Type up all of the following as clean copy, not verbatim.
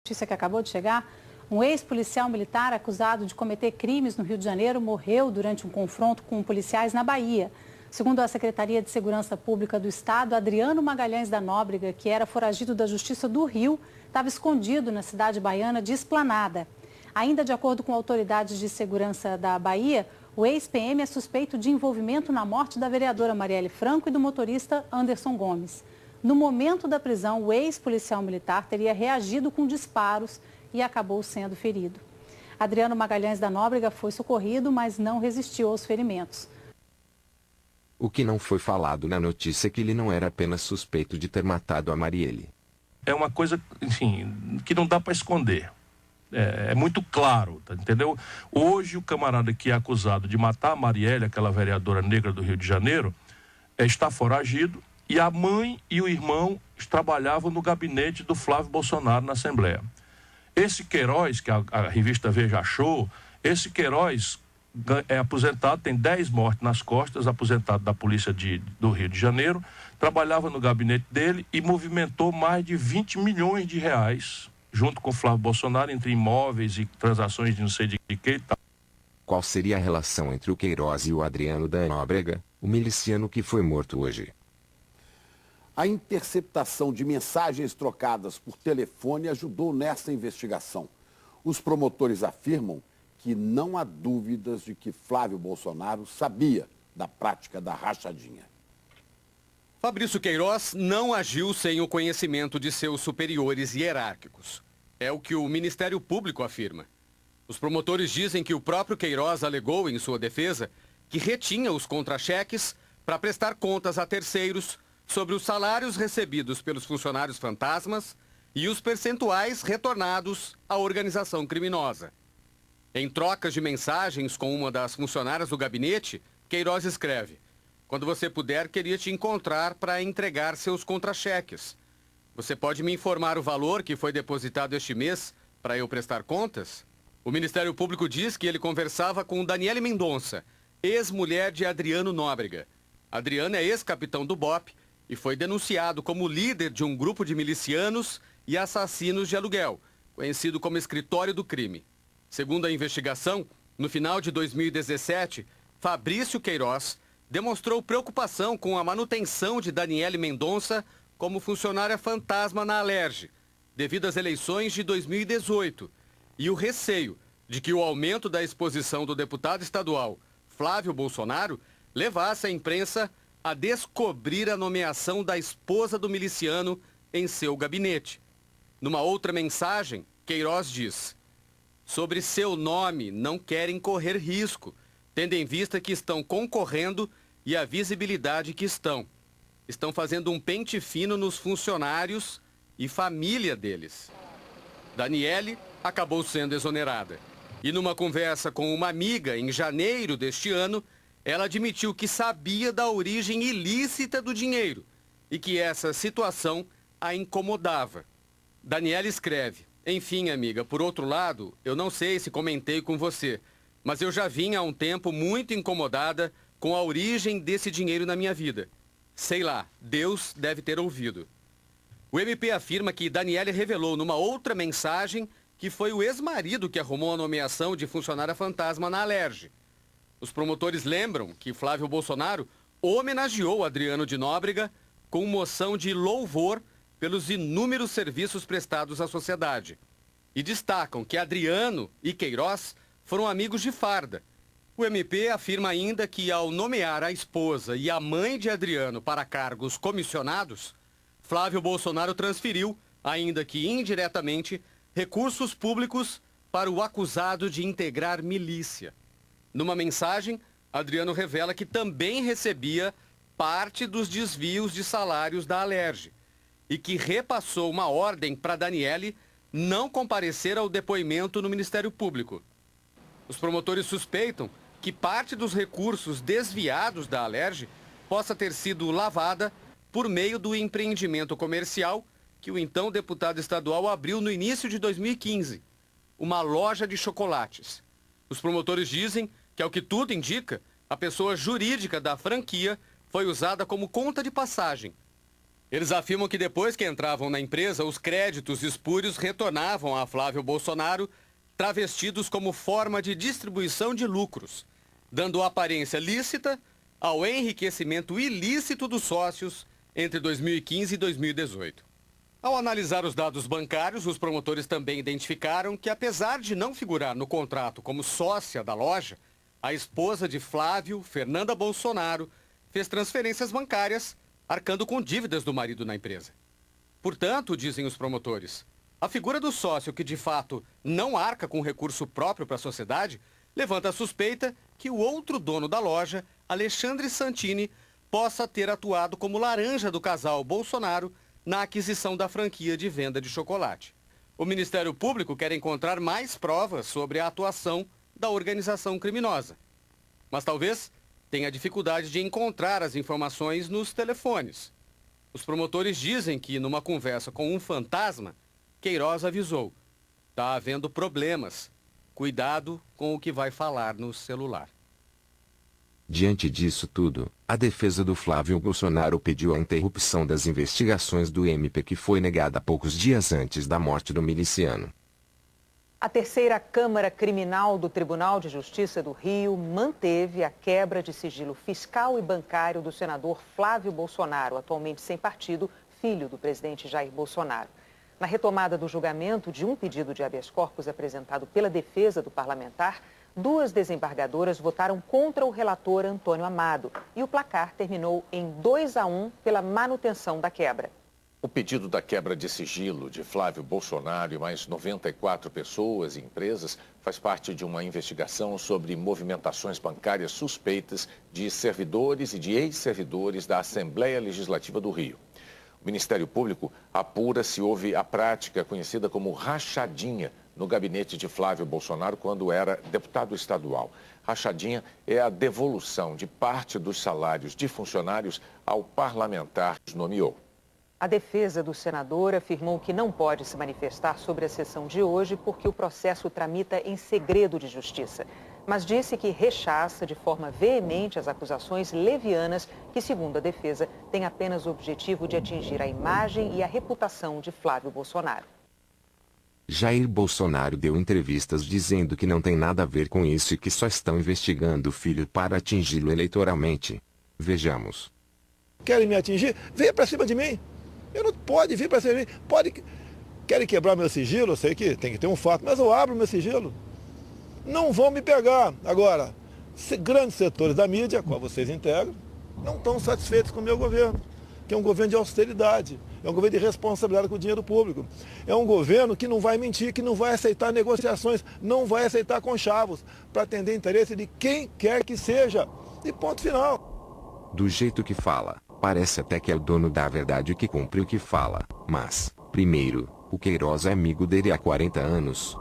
Notícia que acabou de chegar, um ex-policial militar acusado de cometer crimes no Rio de Janeiro morreu durante um confronto com policiais na Bahia. Segundo a Secretaria de Segurança Pública do Estado, Adriano Magalhães da Nóbrega, que era foragido da Justiça do Rio, estava escondido na cidade baiana de Esplanada. Ainda de acordo com autoridades de segurança da Bahia, o ex-PM é suspeito de envolvimento na morte da vereadora Marielle Franco e do motorista Anderson Gomes. No momento da prisão, o ex-policial militar teria reagido com disparos e acabou sendo ferido. Adriano Magalhães da Nóbrega foi socorrido, mas não resistiu aos ferimentos. O que não foi falado na notícia é que ele não era apenas suspeito de ter matado a Marielle. É uma coisa, enfim, que não dá para esconder. É muito claro, tá, entendeu? Hoje o camarada que é acusado de matar a Marielle, aquela vereadora negra do Rio de Janeiro, está foragido. E a mãe e o irmão trabalhavam no gabinete do Flávio Bolsonaro na Assembleia. Esse Queiroz, que a revista Veja achou, esse Queiroz é aposentado, tem 10 mortes nas costas, aposentado da polícia do Rio de Janeiro, trabalhava no gabinete dele e movimentou mais de 20 milhões de reais, junto com o Flávio Bolsonaro, entre imóveis e transações de não sei de que e tal. Qual seria a relação entre o Queiroz e o Adriano da Nóbrega, o miliciano que foi morto hoje? A interceptação de mensagens trocadas por telefone ajudou nessa investigação. Os promotores afirmam que não há dúvidas de que Flávio Bolsonaro sabia da prática da rachadinha. Fabrício Queiroz não agiu sem o conhecimento de seus superiores hierárquicos. É o que o Ministério Público afirma. Os promotores dizem que o próprio Queiroz alegou em sua defesa que retinha os contra-cheques para prestar contas a terceiros sobre os salários recebidos pelos funcionários fantasmas e os percentuais retornados à organização criminosa. Em trocas de mensagens com uma das funcionárias do gabinete, Queiroz escreve: "Quando você puder, queria te encontrar para entregar seus contra-cheques. Você pode me informar o valor que foi depositado este mês para eu prestar contas?" O Ministério Público diz que ele conversava com Daniele Mendonça, ex-mulher de Adriano Nóbrega. Adriano é ex-capitão do BOPE e foi denunciado como líder de um grupo de milicianos e assassinos de aluguel, conhecido como Escritório do Crime. Segundo a investigação, no final de 2017, Fabrício Queiroz demonstrou preocupação com a manutenção de Daniele Mendonça como funcionária fantasma na Alerj, devido às eleições de 2018, e o receio de que o aumento da exposição do deputado estadual Flávio Bolsonaro levasse a imprensa a descobrir a nomeação da esposa do miliciano em seu gabinete. Numa outra mensagem, Queiroz diz: "Sobre seu nome não querem correr risco, tendo em vista que estão concorrendo e a visibilidade que estão. Estão fazendo um pente fino nos funcionários e família deles." Daniele acabou sendo exonerada. E numa conversa com uma amiga em janeiro deste ano, ela admitiu que sabia da origem ilícita do dinheiro e que essa situação a incomodava. Daniela escreve: "Enfim, amiga, por outro lado, eu não sei se comentei com você, mas eu já vinha há um tempo muito incomodada com a origem desse dinheiro na minha vida. Sei lá, Deus deve ter ouvido." O MP afirma que Daniele revelou numa outra mensagem que foi o ex-marido que arrumou a nomeação de funcionária fantasma na Alerj. Os promotores lembram que Flávio Bolsonaro homenageou Adriano de Nóbrega com moção de louvor pelos inúmeros serviços prestados à sociedade. E destacam que Adriano e Queiroz foram amigos de farda. O MP afirma ainda que, ao nomear a esposa e a mãe de Adriano para cargos comissionados, Flávio Bolsonaro transferiu, ainda que indiretamente, recursos públicos para o acusado de integrar milícia. Numa mensagem, Adriano revela que também recebia parte dos desvios de salários da Alerj e que repassou uma ordem para Daniele não comparecer ao depoimento no Ministério Público. Os promotores suspeitam que parte dos recursos desviados da Alerj possa ter sido lavada por meio do empreendimento comercial que o então deputado estadual abriu no início de 2015, uma loja de chocolates. Os promotores dizem que, ao que tudo indica, a pessoa jurídica da franquia foi usada como conta de passagem. Eles afirmam que depois que entravam na empresa, os créditos espúrios retornavam a Flávio Bolsonaro, travestidos como forma de distribuição de lucros, dando aparência lícita ao enriquecimento ilícito dos sócios entre 2015 e 2018. Ao analisar os dados bancários, os promotores também identificaram que, apesar de não figurar no contrato como sócia da loja, a esposa de Flávio, Fernanda Bolsonaro, fez transferências bancárias, arcando com dívidas do marido na empresa. Portanto, dizem os promotores, a figura do sócio que de fato não arca com recurso próprio para a sociedade, levanta a suspeita que o outro dono da loja, Alexandre Santini, possa ter atuado como laranja do casal Bolsonaro na aquisição da franquia de venda de chocolate. O Ministério Público quer encontrar mais provas sobre a atuação da organização criminosa. Mas talvez tenha dificuldade de encontrar as informações nos telefones. Os promotores dizem que, numa conversa com um fantasma, Queiroz avisou: "Está havendo problemas. Cuidado com o que vai falar no celular." Diante disso tudo, a defesa do Flávio Bolsonaro pediu a interrupção das investigações do MP, que foi negada poucos dias antes da morte do miliciano. A terceira Câmara Criminal do Tribunal de Justiça do Rio manteve a quebra de sigilo fiscal e bancário do senador Flávio Bolsonaro, atualmente sem partido, filho do presidente Jair Bolsonaro. Na retomada do julgamento de um pedido de habeas corpus apresentado pela defesa do parlamentar, 2 desembargadoras votaram contra o relator Antônio Amado e o placar terminou em 2-1 pela manutenção da quebra. O pedido da quebra de sigilo de Flávio Bolsonaro e mais 94 pessoas e empresas faz parte de uma investigação sobre movimentações bancárias suspeitas de servidores e de ex-servidores da Assembleia Legislativa do Rio. O Ministério Público apura se houve a prática conhecida como rachadinha no gabinete de Flávio Bolsonaro quando era deputado estadual. Rachadinha é a devolução de parte dos salários de funcionários ao parlamentar que os nomeou. A defesa do senador afirmou que não pode se manifestar sobre a sessão de hoje porque o processo tramita em segredo de justiça, mas disse que rechaça de forma veemente as acusações levianas que, segundo a defesa, têm apenas o objetivo de atingir a imagem e a reputação de Flávio Bolsonaro. Jair Bolsonaro deu entrevistas dizendo que não tem nada a ver com isso e que só estão investigando o filho para atingi-lo eleitoralmente. Vejamos. Querem me atingir? Venha para cima de mim. Eu não pode vir para cima de mim. Querem quebrar meu sigilo? Eu sei que tem que ter um fato, mas eu abro meu sigilo. Não vão me pegar. Agora, grandes setores da mídia, a qual vocês integram, não estão satisfeitos com o meu governo, que é um governo de austeridade, é um governo de responsabilidade com o dinheiro público. É um governo que não vai mentir, que não vai aceitar negociações, não vai aceitar conchavos para atender interesse de quem quer que seja. E ponto final. Do jeito que fala, parece até que é o dono da verdade e que cumpre o que fala. Mas, primeiro, o Queiroz é amigo dele há 40 anos.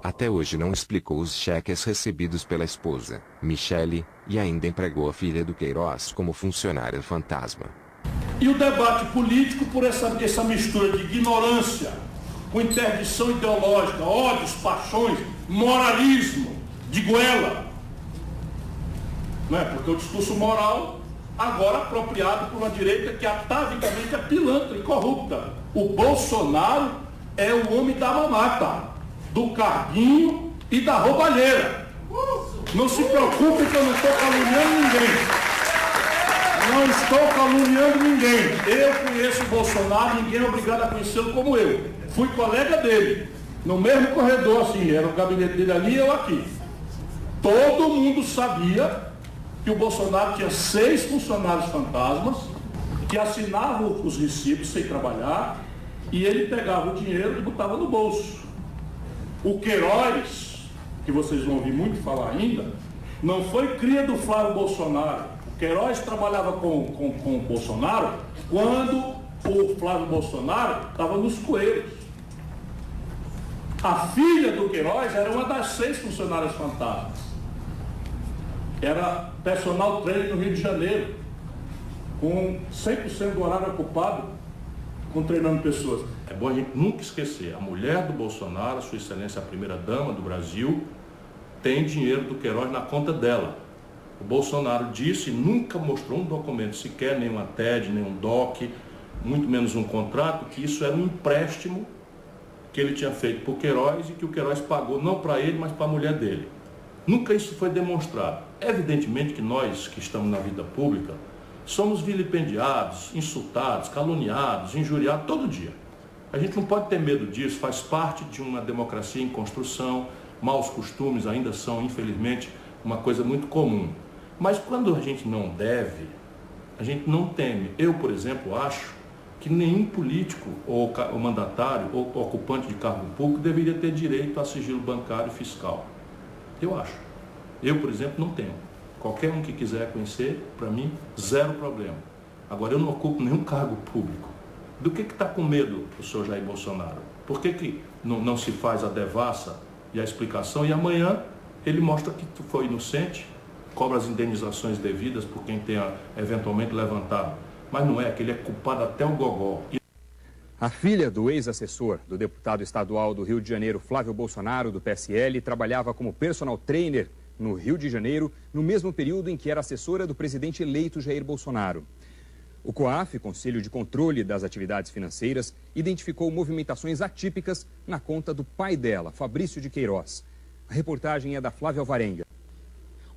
Até hoje não explicou os cheques recebidos pela esposa, Michele, e ainda empregou a filha do Queiroz como funcionária fantasma. E o debate político, por essa mistura de ignorância, com interdição ideológica, ódios, paixões, moralismo, de goela. Não é? Porque o discurso moral, agora apropriado por uma direita que atavicamente é pilantra e corrupta. O Bolsonaro é o homem da mamata, do carguinho e da roubalheira. Não se preocupe que eu não estou caluniando ninguém. Não estou caluniando ninguém. Eu conheço o Bolsonaro, ninguém é obrigado a conhecê-lo como eu. Fui colega dele, no mesmo corredor, assim, era o gabinete dele ali e eu aqui. Todo mundo sabia que o Bolsonaro tinha 6 funcionários fantasmas, que assinavam os recibos sem trabalhar, e ele pegava o dinheiro e botava no bolso. O Queiroz, que vocês vão ouvir muito falar ainda, não foi cria do Flávio Bolsonaro. O Queiroz trabalhava com o Bolsonaro quando o Flávio Bolsonaro estava nos Coelhos. A filha do Queiroz era uma das 6 funcionárias fantasmas. Era personal trainer no Rio de Janeiro, com 100% do horário ocupado, treinando pessoas. É bom a gente nunca esquecer, a mulher do Bolsonaro, Sua Excelência a primeira-dama do Brasil, tem dinheiro do Queiroz na conta dela. O Bolsonaro disse e nunca mostrou um documento sequer, nem uma TED, nem um DOC, muito menos um contrato, que isso era um empréstimo que ele tinha feito por Queiroz e que o Queiroz pagou não para ele, mas para a mulher dele. Nunca isso foi demonstrado. Evidentemente que nós que estamos na vida pública somos vilipendiados, insultados, caluniados, injuriados todo dia. A gente não pode ter medo disso, faz parte de uma democracia em construção, maus costumes ainda são, infelizmente, uma coisa muito comum. Mas quando a gente não deve, a gente não teme. Eu, por exemplo, acho que nenhum político ou mandatário ou ocupante de cargo público deveria ter direito a sigilo bancário e fiscal. Eu acho. Eu, por exemplo, não tenho. Qualquer um que quiser conhecer, para mim, zero problema. Agora, eu não ocupo nenhum cargo público. Do que está com medo o senhor Jair Bolsonaro? Por que não se faz a devassa e a explicação e amanhã ele mostra que foi inocente, cobra as indenizações devidas por quem tenha eventualmente levantado. Mas não é, que ele é culpado até o gogó. A filha do ex-assessor do deputado estadual do Rio de Janeiro, Flávio Bolsonaro, do PSL, trabalhava como personal trainer no Rio de Janeiro, no mesmo período em que era assessora do presidente eleito Jair Bolsonaro. O COAF, Conselho de Controle das Atividades Financeiras, identificou movimentações atípicas na conta do pai dela, Fabrício de Queiroz. A reportagem é da Flávia Alvarenga.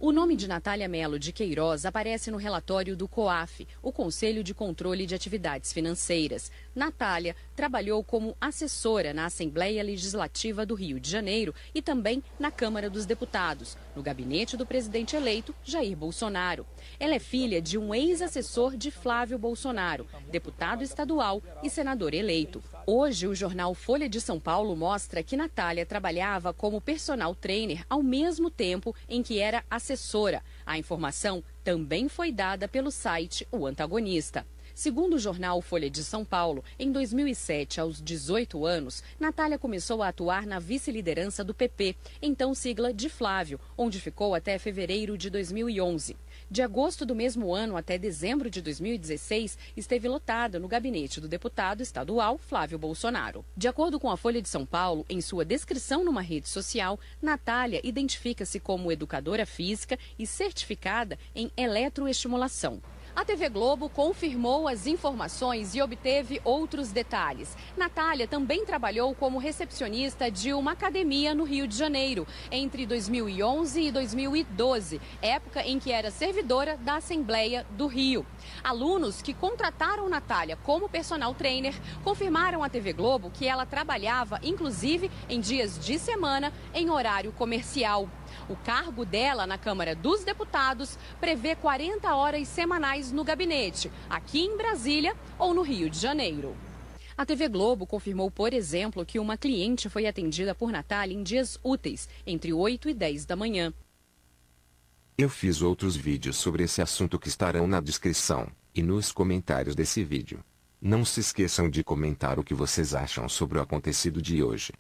O nome de Natália Melo de Queiroz aparece no relatório do COAF, o Conselho de Controle de Atividades Financeiras. Natália trabalhou como assessora na Assembleia Legislativa do Rio de Janeiro e também na Câmara dos Deputados, no gabinete do presidente eleito Jair Bolsonaro. Ela é filha de um ex-assessor de Flávio Bolsonaro, deputado estadual e senador eleito. Hoje, o jornal Folha de São Paulo mostra que Natália trabalhava como personal trainer ao mesmo tempo em que era assessora. A informação também foi dada pelo site O Antagonista. Segundo o jornal Folha de São Paulo, em 2007, aos 18 anos, Natália começou a atuar na vice-liderança do PP, então sigla de Flávio, onde ficou até fevereiro de 2011. De agosto do mesmo ano até dezembro de 2016, esteve lotada no gabinete do deputado estadual Flávio Bolsonaro. De acordo com a Folha de São Paulo, em sua descrição numa rede social, Natália identifica-se como educadora física e certificada em eletroestimulação. A TV Globo confirmou as informações e obteve outros detalhes. Natália também trabalhou como recepcionista de uma academia no Rio de Janeiro entre 2011 e 2012, época em que era servidora da Assembleia do Rio. Alunos que contrataram Natália como personal trainer confirmaram à TV Globo que ela trabalhava, inclusive, em dias de semana, em horário comercial. O cargo dela na Câmara dos Deputados prevê 40 horas semanais no gabinete, aqui em Brasília ou no Rio de Janeiro. A TV Globo confirmou, por exemplo, que uma cliente foi atendida por Natália em dias úteis, entre 8 e 10 da manhã. Eu fiz outros vídeos sobre esse assunto que estarão na descrição e nos comentários desse vídeo. Não se esqueçam de comentar o que vocês acham sobre o acontecido de hoje.